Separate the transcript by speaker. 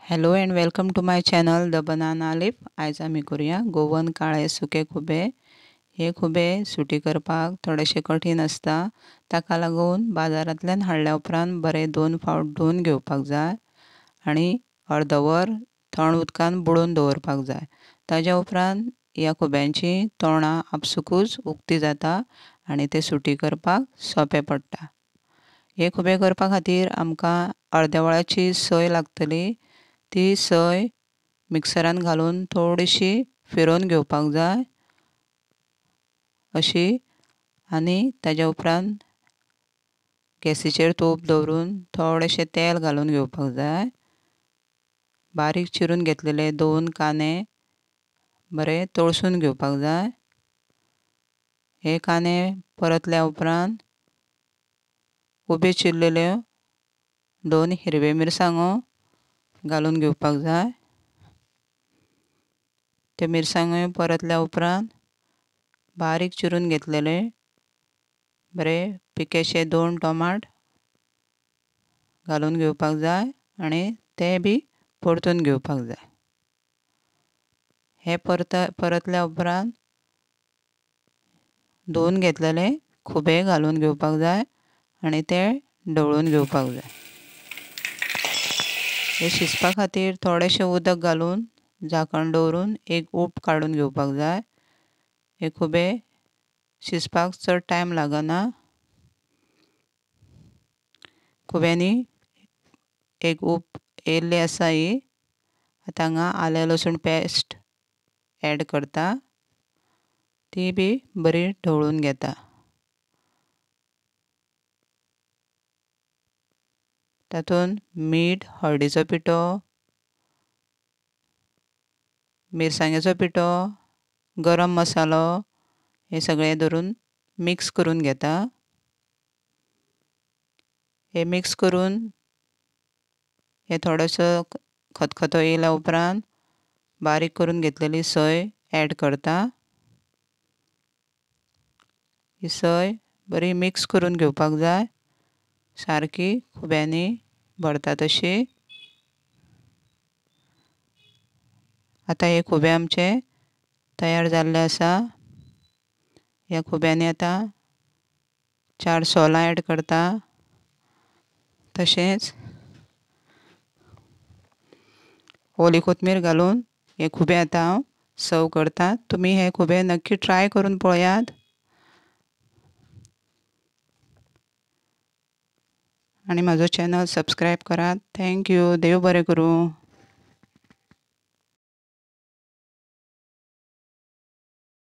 Speaker 1: Hello and welcome to my channel the banana leaf. आयज आमी करूया गोवन काळे सुके खुबे. हे खुबे सुटी करपाक थोडेशे कठीण आसता, ताका लागून बाजारांतल्यान हाडल्या उपरांत बरे 2 फावट धुवन घेवपाक जाय आनी अर्दवर थंड उदकान बुडोवन दवरपाक जाय. ताज्या उपरांत ह्या खुब्यांची तोंडां आपसुकूच उक्ती जाता आनी ते सुटी करपाक सोंपें पडटा. हे खुबे करपा खातीर आमकां अर्द्या वळाची सोय लागतली. ती सोय मिक्सरान घालून थोडीशी फिरोवन घेवपाक जाय अशी. आनी ताज्या उपरांत गॅसीचेर तोप दवरून थोडेशें तेल घालून घेवपाक जाय. बारीक चिरून घेतलेले 2 कांदे बरे तळसून घेवपाक जाय. हे कांदे परतल्या उपरांत उबे चिरलेल्यो 2 हिरव्यो मिरसांगो घालून घेवपाक जाय. त्यो मिरसांगो परतल्या उपरांत बारीक चिरून घेतलेले बरे पिकेशे 2 टोमाट घालून घेवपाक जाय आनी ते बी परतून घेवपाक जाय. हे परतल्या उपरांत धुवन घेतलेले खुबे घालून घेवपाक जाय आनी ते ढवळून घेवपाक जाय. हे शिजपा खातीर थोडेशें उदक घालून झाकण दवरून एक उब काडून घेवपाक जाय. हे खुबे शिजपाक चड टायम लागना. खुब्यांनी एक उब येयल्ली आसा ही. आतां हांगा आलें लसूण पेस्ट एड करता, ती बी बरी ढवळून घेता. तातूंत मीठ, हळदीचो पिठो, मिरसांगेचो पिठो, गरम मसालो हे सगळें धरून मिक्स करून घेता. हे मिक्स करून हे थोडोसो खतखतो येयल्या उपरांत बारीक करून घेतलेली सोय एड करता. ही सोय बरी मिक्स करून घेवपाक जाय, सारकी खुब्यांनी भरता तशी. आतां हे खुबे आमचे तयार जाल्ले आसा. ह्या खुब्यांनी आतां 4 सोलां एड करता. तशेंच ओली कोथमीर घालून हे खुबे आतां हांव सर्व करता. तुमी हे खुबे नक्की ट्राय करून पळयात आनी म्हाजो चॅनल सबस्क्रायब करात. Thank you. देव बरें करूं.